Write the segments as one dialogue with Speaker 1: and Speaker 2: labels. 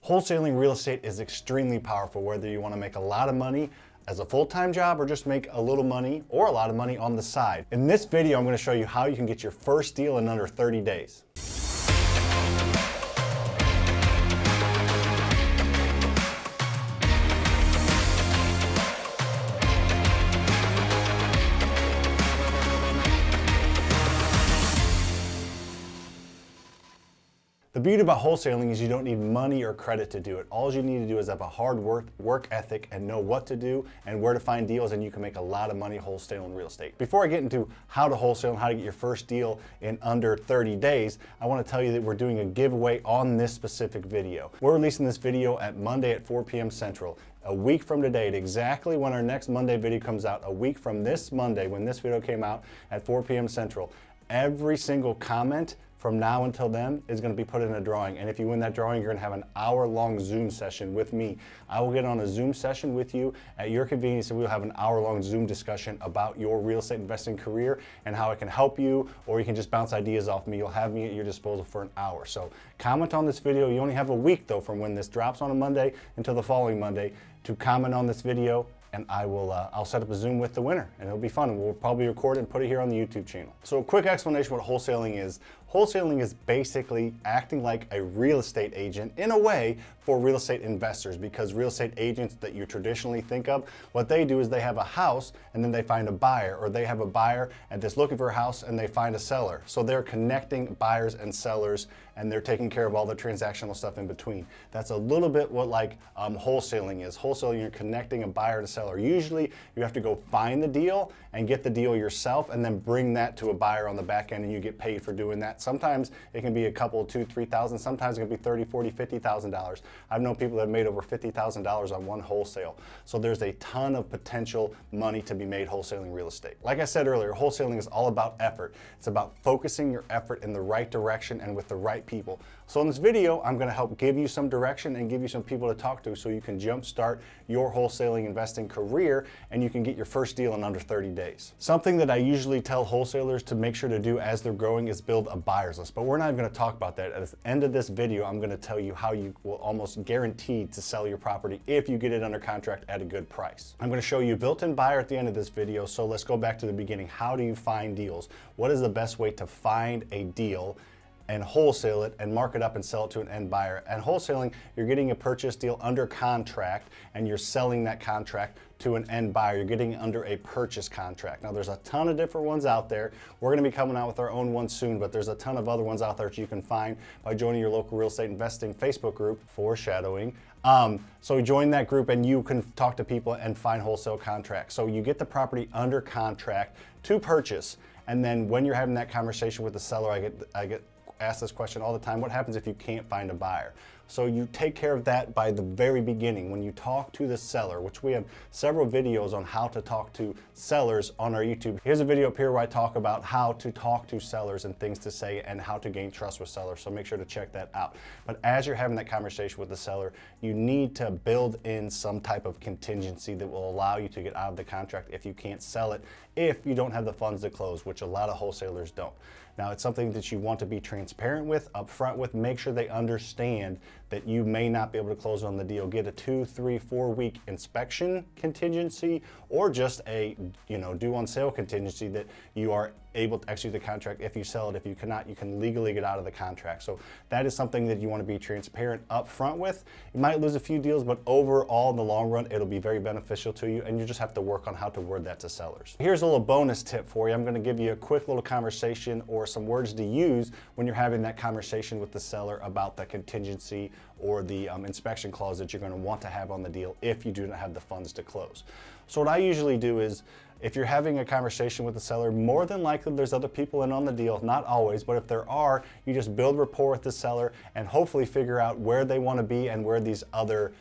Speaker 1: Wholesaling real estate is extremely powerful, whether you want to make a lot of money as a full-time job or just make a little money or a lot of money on the side. In this video, I'm going to show you how you can get your first deal in under 30 days. The beauty about wholesaling is you don't need money or credit to do it. All you need to do is have a hard work ethic and know what to do and where to find deals, and you can make a lot of money wholesaling real estate. Before I get into how to wholesale and how to get your first deal in under 30 days, I want to tell you that we're doing a giveaway on this specific video. We're releasing this video at Monday at 4 p.m. Central. A week from today, at exactly when our next Monday video comes out, a week from this Monday when this video came out at 4 p.m. Central, every single comment from now until then is going to be put in a drawing. And if you win that drawing, you're going to have an hour-long Zoom session with me. I will get on a Zoom session with you at your convenience, and we'll have an hour-long Zoom discussion about your real estate investing career and how it can help you, or you can just bounce ideas off me. You'll have me at your disposal for an hour. So comment on this video. You only have a week though from when this drops on a Monday until the following Monday to comment on this video, and I'll set up a Zoom with the winner, and it'll be fun, and we'll probably record it and put it here on the YouTube channel. So a quick explanation what wholesaling is. Wholesaling is basically acting like a real estate agent in a way for real estate investors, because real estate agents that you traditionally think of, what they do is they have a house and then they find a buyer, or they have a buyer and that's looking for a house and they find a seller. So they're connecting buyers and sellers, and they're taking care of all the transactional stuff in between. That's a little bit what wholesaling is. Wholesaling, you're connecting a buyer to seller. Usually you have to go find the deal and get the deal yourself and then bring that to a buyer on the back end, and you get paid for doing that. Sometimes it can be a couple, $2,000, $3,000. Sometimes it can be $30,000, $40,000, $50,000. I've known people that have made over $50,000 on one wholesale. So there's a ton of potential money to be made wholesaling real estate. Like I said earlier, wholesaling is all about effort. It's about focusing your effort in the right direction and with the right people. So in this video, I'm going to help give you some direction and give you some people to talk to so you can jumpstart your wholesaling investing career and you can get your first deal in under 30 days. Something that I usually tell wholesalers to make sure to do as they're growing is build a buyer's list, but we're not even going to talk about that. At the end of this video, I'm going to tell you how you will almost guaranteed to sell your property if you get it under contract at a good price. I'm going to show you built-in buyer at the end of this video, so let's go back to the beginning. How do you find deals? What is the best way to find a deal and wholesale it and mark it up and sell it to an end buyer? And wholesaling, you're getting a purchase deal under contract and you're selling that contract to an end buyer. You're getting it under a purchase contract. Now there's a ton of different ones out there. We're going to be coming out with our own one soon, but there's a ton of other ones out there that you can find by joining your local real estate investing Facebook group, Foreshadowing. So join that group and you can talk to people and find wholesale contracts. So you get the property under contract to purchase, and then when you're having that conversation with the seller, I get asked this question all the time: what happens if you can't find a buyer? So you take care of that by the very beginning. When you talk to the seller, which we have several videos on how to talk to sellers on our YouTube. Here's a video up here where I talk about how to talk to sellers and things to say and how to gain trust with sellers, so make sure to check that out. But as you're having that conversation with the seller, you need to build in some type of contingency that will allow you to get out of the contract if you can't sell it, if you don't have the funds to close, which a lot of wholesalers don't. Now, it's something that you want to be transparent with, upfront with. Make sure they understand that you may not be able to close on the deal. Get a 2, 3, 4 week inspection contingency, or just a due on sale contingency that you are able to execute the contract if you sell it. If you cannot, you can legally get out of the contract. So that is something that you want to be transparent upfront with. You might lose a few deals, but overall in the long run, it'll be very beneficial to you, and you just have to work on how to word that to sellers. Here's a little bonus tip for you. I'm going to give you a quick little conversation or some words to use when you're having that conversation with the seller about the contingency or the inspection clause that you're going to want to have on the deal if you do not have the funds to close. So what I usually do is, if you're having a conversation with the seller, more than likely there's other people in on the deal, not always, but if there are, you just build rapport with the seller and hopefully figure out where they want to be and where these other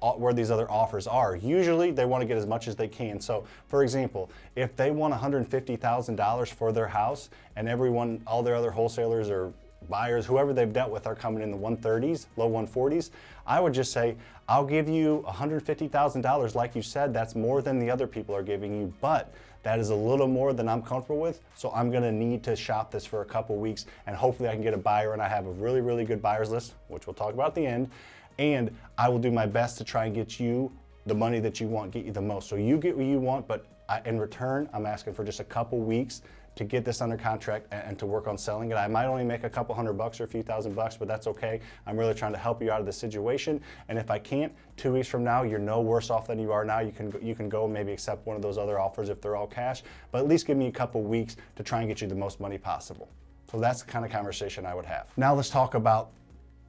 Speaker 1: offers are. Usually they want to get as much as they can. So for example, if they want $150,000 for their house and all their other wholesalers or buyers, whoever they've dealt with, are coming in the 130s, low 140s, I would just say, I'll give you $150,000. Like you said, that's more than the other people are giving you, but that is a little more than I'm comfortable with, so I'm gonna need to shop this for a couple weeks, and hopefully I can get a buyer, and I have a really, really good buyers list, which we'll talk about at the end. and I will do my best to try and get you the money that you want, get you the most. So you get what you want, but in return, I'm asking for just a couple weeks to get this under contract and to work on selling it. I might only make a couple $100 or a few $1,000, but that's okay. I'm really trying to help you out of the situation. And if I can't, 2 weeks from now, you're no worse off than you are now. You can go maybe accept one of those other offers if they're all cash, but at least give me a couple weeks to try and get you the most money possible. So that's the kind of conversation I would have. Now let's talk about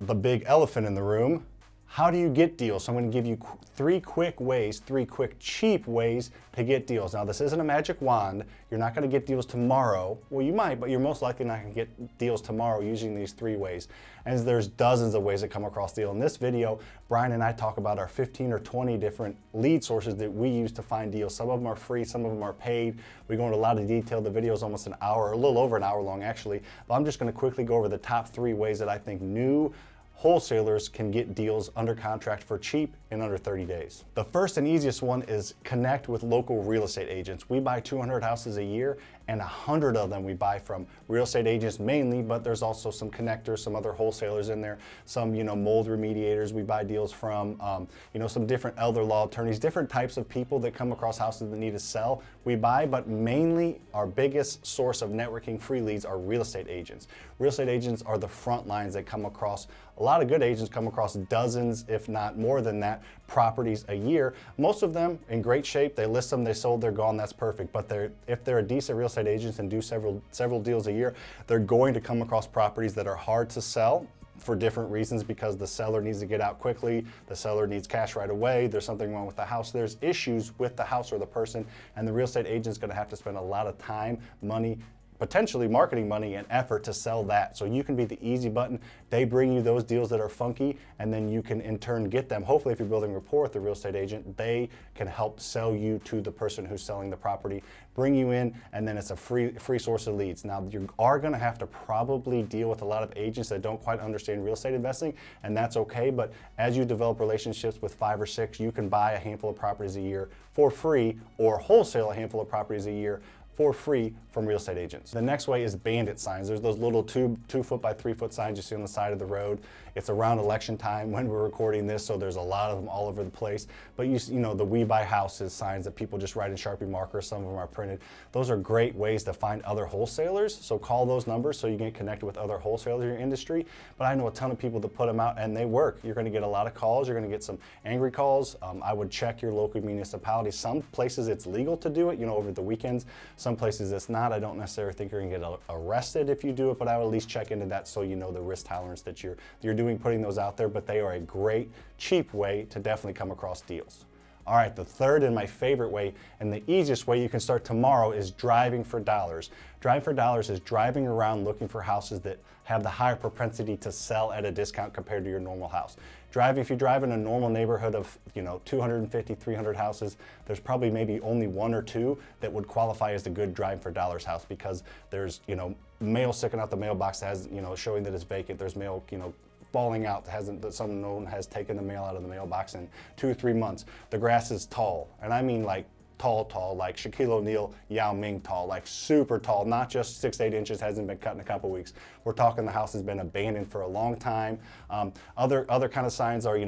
Speaker 1: the big elephant in the room. How do you get deals? So I'm going to give you three quick cheap ways to get deals. Now this isn't a magic wand. You're not going to get deals tomorrow. Well, you might, but you're most likely not going to get deals tomorrow using these 3 ways. And there's dozens of ways to come across deal. In this video, Brian and I talk about our 15 or 20 different lead sources that we use to find deals. Some of them are free, some of them are paid. We go into a lot of detail. The video is almost an hour, a little over an hour long actually. But I'm just going to quickly go over the top 3 ways that I think new wholesalers can get deals under contract for cheap in under 30 days. The first and easiest one is connect with local real estate agents. We buy 200 houses a year, and 100 of them we buy from real estate agents mainly, but there's also some connectors, some other wholesalers in there, some mold remediators we buy deals from, some different elder law attorneys, different types of people that come across houses that need to sell we buy, but mainly our biggest source of networking free leads are real estate agents. Real estate agents are the front lines that come across, a lot of good agents come across dozens, if not more than that, properties a year. Most of them in great shape, they list them, they sold, they're gone, that's perfect. But if they're a decent real estate agent and do several deals a year, they're going to come across properties that are hard to sell for different reasons, because the seller needs to get out quickly, the seller needs cash right away, there's something wrong with the house, there's issues with the house or the person, and the real estate agent's gonna have to spend a lot of time, money, potentially marketing money and effort to sell that. So you can be the easy button. They bring you those deals that are funky, and then you can in turn get them. Hopefully if you're building rapport with the real estate agent, they can help sell you to the person who's selling the property, bring you in, and then it's a free source of leads. Now you are gonna have to probably deal with a lot of agents that don't quite understand real estate investing, and that's okay, but as you develop relationships with 5 or 6, you can buy a handful of properties a year for free, or wholesale a handful of properties a year for free from real estate agents. The next way is bandit signs. There's those little 2 foot by 3 foot signs you see on the side of the road. It's around election time when we're recording this, so there's a lot of them all over the place. But you know the We Buy Houses signs that people just write in Sharpie markers, some of them are printed. Those are great ways to find other wholesalers, so call those numbers so you get connected with other wholesalers in your industry. But I know a ton of people that put them out and they work. You're gonna get a lot of calls, you're gonna get some angry calls. I would check your local municipality. Some places it's legal to do it, over the weekends. Some places it's not. I don't necessarily think you're gonna get arrested if you do it, but I would at least check into that so you know the risk tolerance that you're doing putting those out there. But they are a great, cheap way to definitely come across deals. All right, the third and my favorite way, and the easiest way you can start tomorrow, is driving for dollars. Driving for dollars is driving around looking for houses that have the higher propensity to sell at a discount compared to your normal house. If you drive in a normal neighborhood of 250, 300 houses, there's probably maybe only 1 or 2 that would qualify as a good driving for dollars house, because there's mail sticking out the mailbox that has showing that it's vacant. There's mail falling out that someone has taken the mail out of the mailbox in 2 or 3 months. The grass is tall, and I mean like tall, like Shaquille O'Neal, Yao Ming tall, like super tall, not just 6 to 8 inches, hasn't been cut in a couple weeks. We're talking the house has been abandoned for a long time. Other kind of signs are,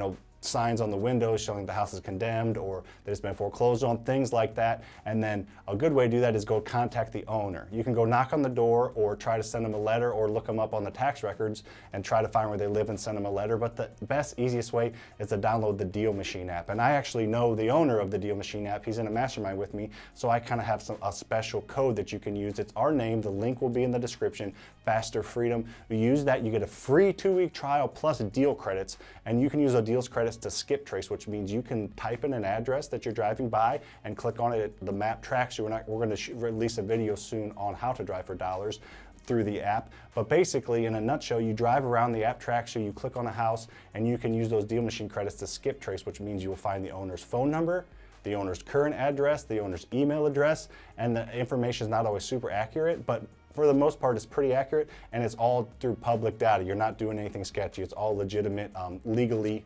Speaker 1: signs on the windows showing the house is condemned or that it's been foreclosed on, things like that. And then a good way to do that is go contact the owner. You can go knock on the door or try to send them a letter or look them up on the tax records and try to find where they live and send them a letter. But the best, easiest way is to download the Deal Machine app. And I actually know the owner of the Deal Machine app. He's in a mastermind with me, so I kind of have a special code that you can use. It's our name. The link will be in the description. FasterFreedom. You use that, you get a free 2-week trial plus deal credits, and you can use those deals credits to skip trace, which means you can type in an address that you're driving by and click on it. The map tracks you. We're going to release a video soon on how to drive for dollars through the app. But basically, in a nutshell, you drive around, the app tracks you, you click on a house, and you can use those Deal Machine credits to skip trace, which means you will find the owner's phone number, the owner's current address, the owner's email address, and the information is not always super accurate, but for the most part, it's pretty accurate, and it's all through public data. You're not doing anything sketchy. It's all legitimate, legally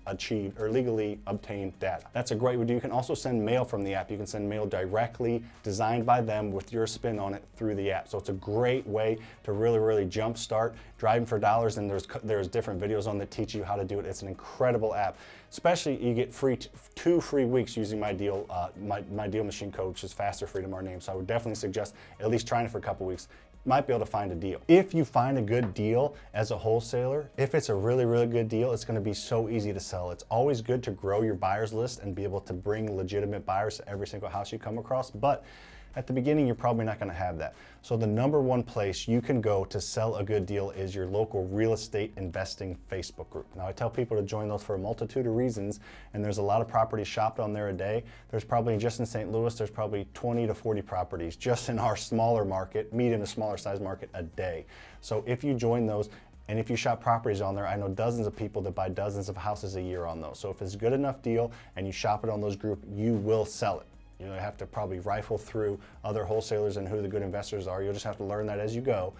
Speaker 1: achieved or legally obtained data. That's a great way to do. You can also send mail from the app. You can send mail directly designed by them with your spin on it through the app. So it's a great way to really jumpstart driving for dollars, and there's different videos on that teach you how to do it. It's an incredible app. Especially you get two free weeks using my deal machine code, which is FasterFreedom, our name. So I would definitely suggest at least trying it for a couple weeks. Might be able to find a deal. If you find a good deal as a wholesaler, if it's a really good deal, it's going to be so easy to sell. It's always good to grow your buyers list and be able to bring legitimate buyers to every single house you come across, but at the beginning, you're probably not going to have that. So the number one place you can go to sell a good deal is your local real estate investing Facebook group. Now, I tell people to join those for a multitude of reasons, and there's a lot of properties shopped on there a day. There's probably, just in St. Louis, there's probably 20 to 40 properties just in our smaller market, medium to smaller size market, a day. So if you join those, and if you shop properties on there, I know dozens of people that buy dozens of houses a year on those. So if it's a good enough deal and you shop it on those groups, you will sell it. You know, you have to probably rifle through other wholesalers and who the good investors are. You'll just have to learn that as you go.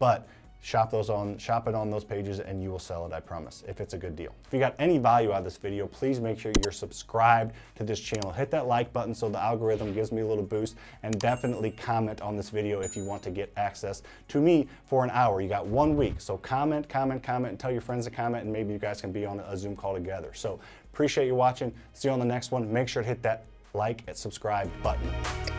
Speaker 1: But shop it on those pages and you will sell it, I promise, if it's a good deal. If you got any value out of this video, please make sure you're subscribed to this channel. Hit that like button so the algorithm gives me a little boost, and definitely comment on this video if you want to get access to me for an hour. You got 1 week, so comment, and tell your friends to comment, and maybe you guys can be on a Zoom call together. So appreciate you watching. See you on the next one. Make sure to hit that like and subscribe button.